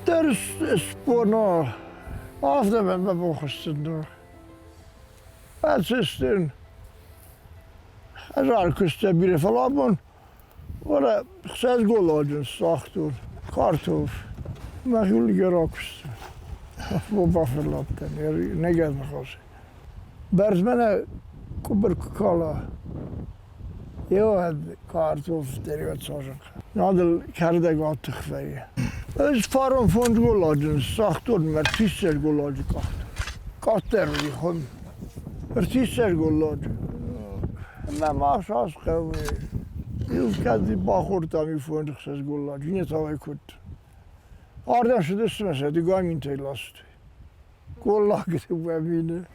در اسپونا آفده من ببخستن دو بچستن هزار کسته بیره فلابون ولی خساز گل آجن ساختون کارتوف مخیول گرا کستن بابا فلابتن نگه نخواسته برز منه کبر کالا یه کارتوف دریوت سازن نادل کرده گاه تخفیه از فارم فوند گل آجن ساختون مرتیسر گل آجن کاتر دی خون مرتیسر گل آجن من ماشاس قوی یو کدی باخورد همی فوند خساز گل آجن اینه تاوی کد آردن شده استمسه دیگه همین تیلاست گل آگده ببینه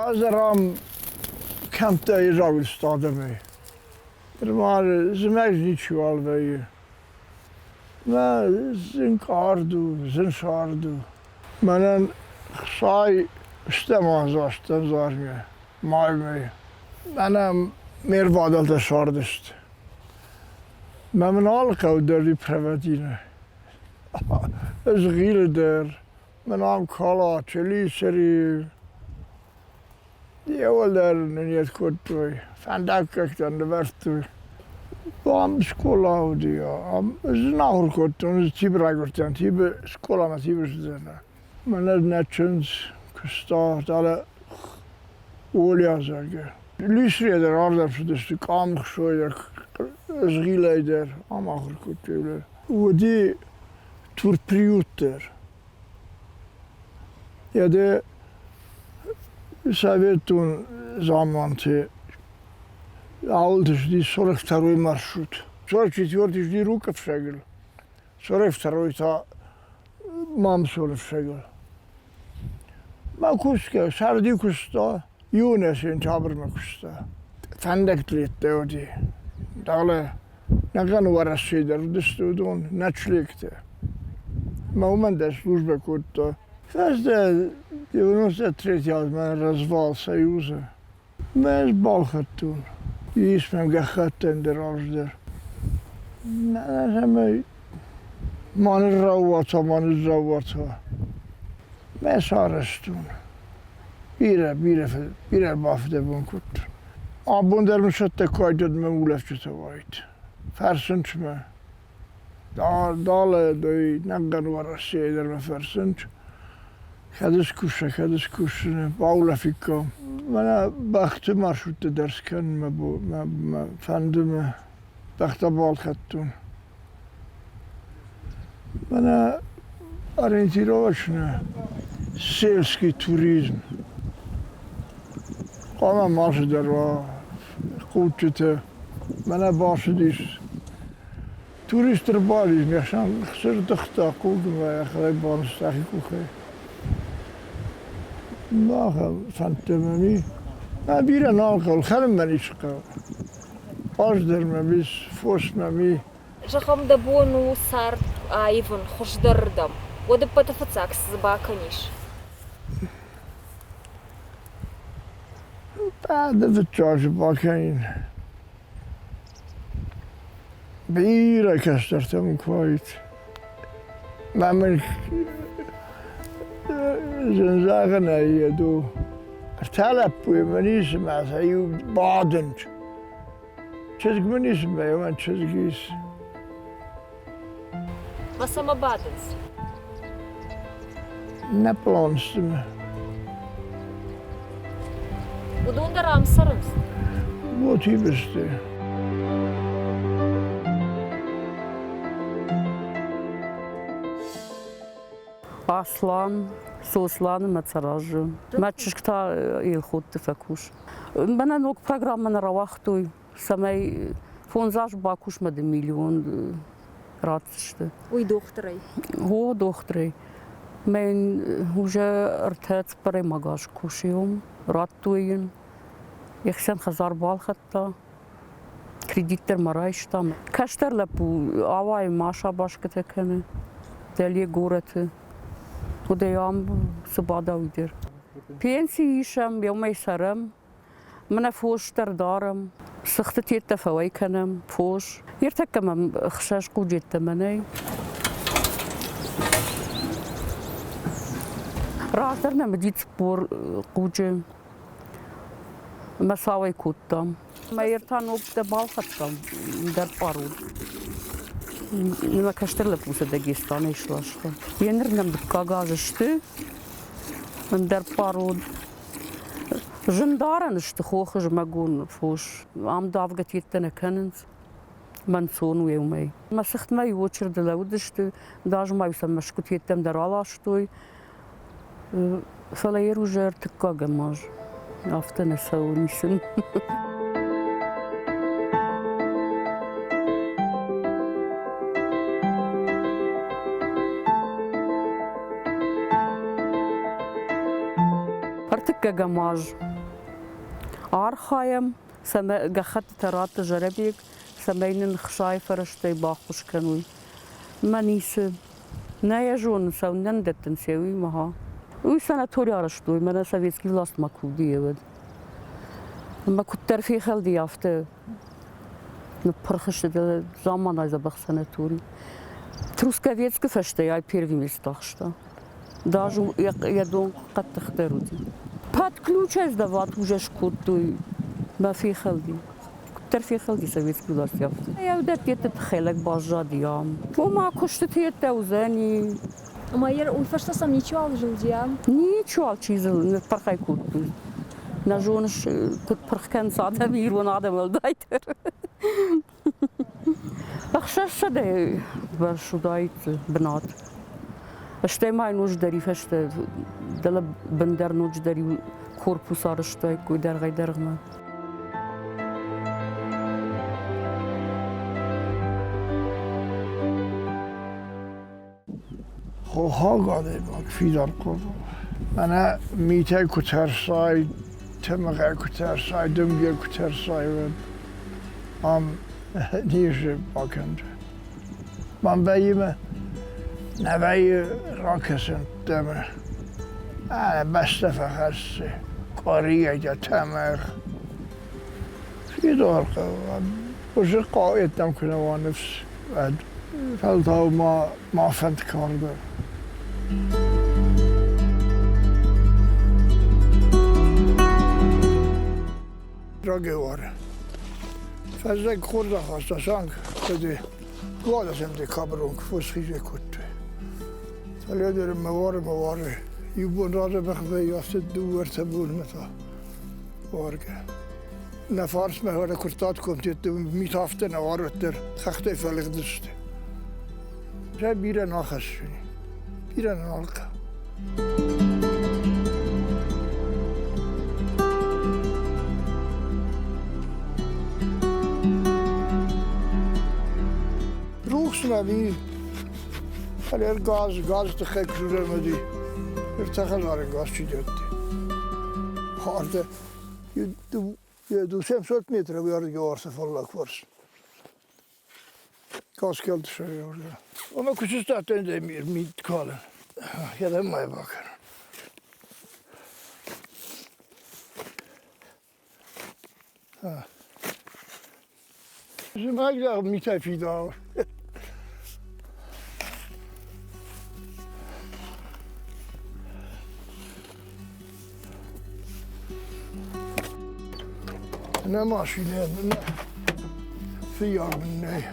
از رام کمت ایران استاده می. maar ze mij niet zo al bij. Maar zijn kaardo, zijn schaardo. Maar dan saai stemmen zoals dan zwaar me, maar me. En dan meer wadel de schaardest. Maar mijn alcohol door die privatine. Is giele daar. Mijn naam Kalak, Chili. Die wil daar niet goed toe. Vandaag kijk dan de werk toe. Waarom school houden ja? Is nou goed. Dan is het bereikt dan. Die school met die zijn. Maar net netjes gestart alle olie zeggen. Luister er hard op dus de kamer geschoten. Is giele daar. Allemaal goed toe. Hoe die turpriuter. Ja de. Sovetun zamanı aldı die sonra второй маршрут. 44-й жди рука в шагель. 42-й та Мамысонгомы в шагель. Макуска, сарди куста, юнесин табырма куста. Фændгуытæ оди. Дагла наган варасыйдар дыстудун начлекте. Момент служба кутта. Фазда 93 jaar mijn razwal Хъæуы. Mijn bal gaat toen. Die is mijn gegat en de rasder. Dan zijn wij mannen rouwata, mannen rouwata. Mijn sares toen. Birer bafde bunkut. Abonder me zat te kwijt me oelefje te waait. Versens me. Dale doe nagan waraseder me versens. خدش کوشه باولا فکر من بخت مرشوت درس کن ما فەندم بخت بال خدتون من oriënteerungsne سیلسکی توریسم قام ماش در و خوبته من باشه دیش توریست er بالیش میشم خسر دختا کودم و خیلی بانستخی کوخه نه فەنتەمەمی من بیرن آلکل خرم منی شکل باش در مبیس فوش ممی Жахам да бону цард айван хождардам. Ода патафацак збаканиш. بعد فتاش باکین بیره کسترتم کویت من زنزاغن ایدو ارتالب بوی منیسم از ایو بادند چیزگ منیسم بیوان چیزگیس Масама баденс. نپلانستم Udunda ramsarız. بوتی بسته Aslan, soğuslanı maçarajı. Maçışkta ilhuttu fakuş. Bana nok programına ravaktu. Samay fonzaj bakuş madı milyon ratıştı. Uy doktoray. Ho doktoray. من وجا ارتهت بري مقاش كوشيوم راتوين يخشن خزار بالخطة كريديتر مرايش تام كاشتر لبو آواي ماشا باش كتكنه دلية غورته وديام سبادا ويدر بينسيشم يومي سرم من فوش تردارم سختت يتفاوي كنم فوش يرتكم خشاش قوجت تمني راجرنا مديت سبور قوجة مساوي كوتام ما يرتانو بدبال خطام در بارود ما كشتر لبوسه داغستان يشلاشتا ينرنم دكاغازشتي من در بارود جندارن اشتخوخ جماغون فوش عم دافقت يتنا كننز منصون ويومي ما سخت ما يوتشر دلاودشت داج ما يسمى شكوت يتم درالاشتوي فلا يروجر تكاغماج افتنا سونيسن ارتكاغماج آرخایم سما گخت ترات جربیک سماین خشای فرشته باخوش کنوی منیس نیاجون سونن دتن سوی مها وی سنة توری آرشتوی من سویسکی لاست مکودیه بود ما کتر فی خلدی یافته نپرخشت دل زمان از بخ سنة توری تروسکویتسک فشته یای پیروی میستاخشتا داجو یدون قد تختارودی پات کلوچ از دوات وجش کودوی ما في خلدي كتر في خلدي سويت كلاس يافت يا ودات يتتخيلك باجاديام وما كشت هي توزاني ما ير والفشت اصلا نيتشوال جلديام نيتشوال تشيزل نتبرخي كودوي نجونش كنت برخ كان صعد امير ونعدم الدايتر اخشاش شدي برشو دايت بنات اشتي ما نوج داري فشت دل بندر نوج داري كوربوس ارشتاي كودر غيدرغما خواه گاده باک فیدار کرد. من میته کترسای، تمقه کترسای، دمگیر کترسای و هم نیشه باکند. من بایم نوای راکسن دمه. بسته فقط کاریه یدتæمæ فیدار کرد. وجه قاید نمیکنه و نفس و فلتاو ما فند کرده. راگه واره فزدک خورده خواسته سانگ بده گاده سمده کابرون که فسخیزه کده تالیه داره مواره یبون رازه بخواه یاسته دو ورتبون متا وارگه نفارس مهاره کرتاد کمتید میتافته نوارت در خخته فælægدسته جای بیره ناخست شنی بیره نالکه روخسنمی خالی گاز تخیک شده مدی ارتخلاره گاز چی جدی خارده یه 200 متر بیارد که وارسه فلک ورس گاز کلد شده ورده اما کچیز داتن demir mid kalen yedtæmæ bakar Ze maakt daar niet even daar. Ne machine, ne verjaardag, nee.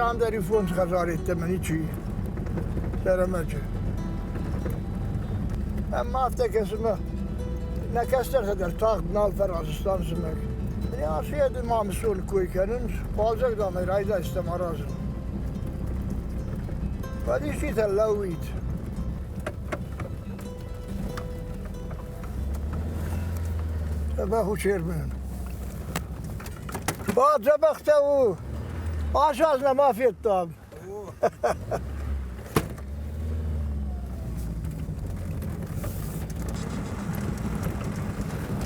هم داری فونت خزارت منی چی؟ زەرەبەجە. اما هفته کسی ما نکستر در تاخت نال فرانسستان زمک. Ja, zie de Mamısongomy kennen, bazı da mı raydaystam arazın. Wat is dit een lauwiet? Dat ben goed zeer ben. Wat Hъæуы? Aşağıs ne mafiyettam.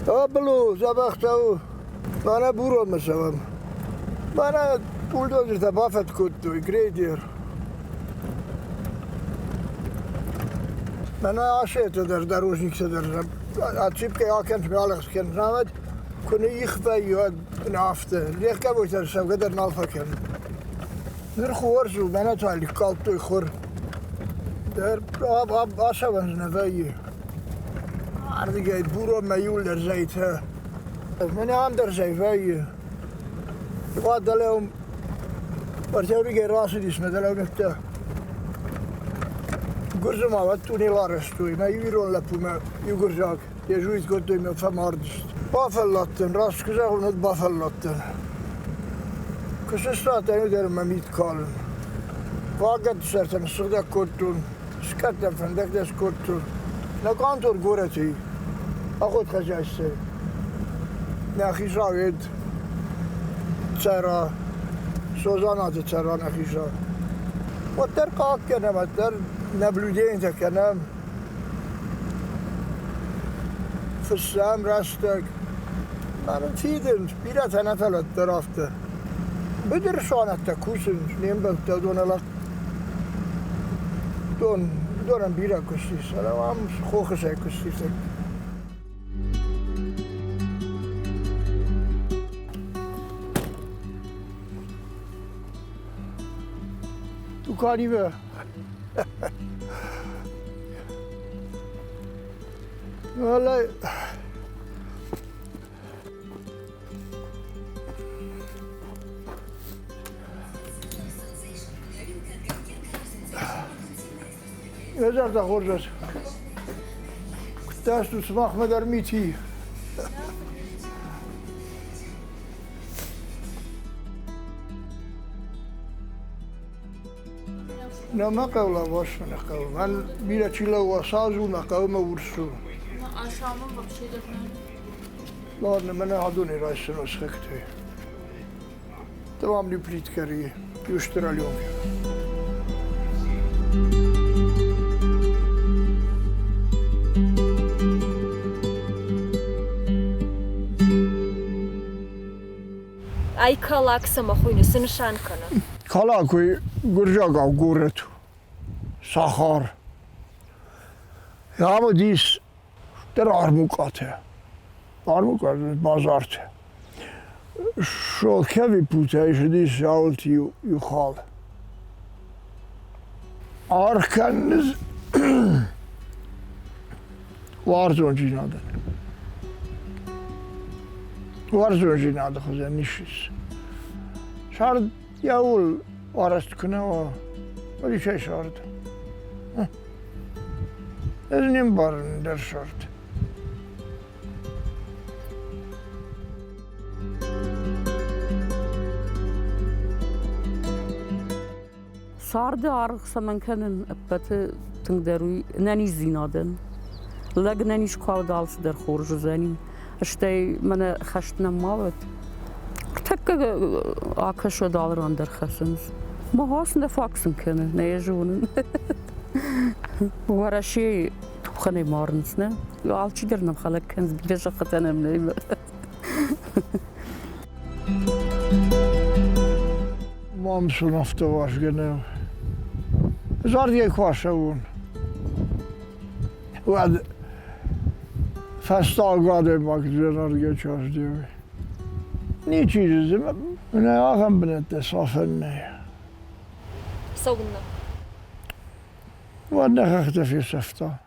Ablu, Hъæуы. Bana buru mesela. Bana buldozer'da bafet kuttu, grediyor. Bana aşet eder, darujnik eder. Açıpke akent mealaks kent namet. Kuni yıkfayı nafte. Lehke boşlar sevgeder nalfaken. Der khorzu bana talik kalktı khor. Der aşavan nefayı. Ardige buru meyul der zeyte. من هم در زیفایی باید دلهم برتوری که راست دیسمه دلهم نکته گرزم آمد تونی لارستوی من یویرون لپومه یو گرزاک یه جویت گردوی من فماردست بافلاتن راست کزا خونت بافلاتن کسستاتن یو درم ممید کالن واقعت سرتن سردک کردون سکتن فندک دست کردون نکانتور گورتی اخود خجایسته نخیشا وید цæрæg созанаdı цæрæg нахиша. Вот der как kenem, der наблюдение kenem. Fıssam rastek. Ben fiden bir tane talat tarafta. Bilir şanatta kusun nembelta donalak. Donan bira kustis. Ama hoğuşa kustis. Kanive. Vallahi Yazar da horcaz. Kutaş tutmak mı der miti. Ne kavla başına ne kavla. Ben bir çile vasazu ne kavma vursu. Aşağıma bak şeyler. Lan ne adını raysın o sıktı. Tamam lüplit kariye. Yuşturalım. Ay Kалак sama xuynu sınışan kana. Kalakoy gurjaga guretu. Sahar. Ya mı dis der armukate. Armukate bazarte. Şo kevi putay dis yavulti yuhal. Arkanız varzonjinadı. Varzonjinadı kızın nişis. Şard yavul arastkına o. Öyle şey şard. Eznim barın der şard. Sardı arıqsa mən kənin əbbəti tındəruy nəni zinadın. Ləg nəni şqav dalsı der xorcu zəni. İşte mənə xəştnəm mavet. Təkkə akışa dalıran der xəsiniz. Ma hasında faksın kəni, nəyə jûnun. Vara şey tubxanı marınız nə? Alçı dernəm xalak kəniz bir şaqatənəm nəyim. Mamson hafta var gene. Zardie kvarsaun. Vad fastagade magdrenar geçiyor diyor. Ne çizdim? Ne ağam bınættæ safenne. Savunna. Vad ne hakta fi safta.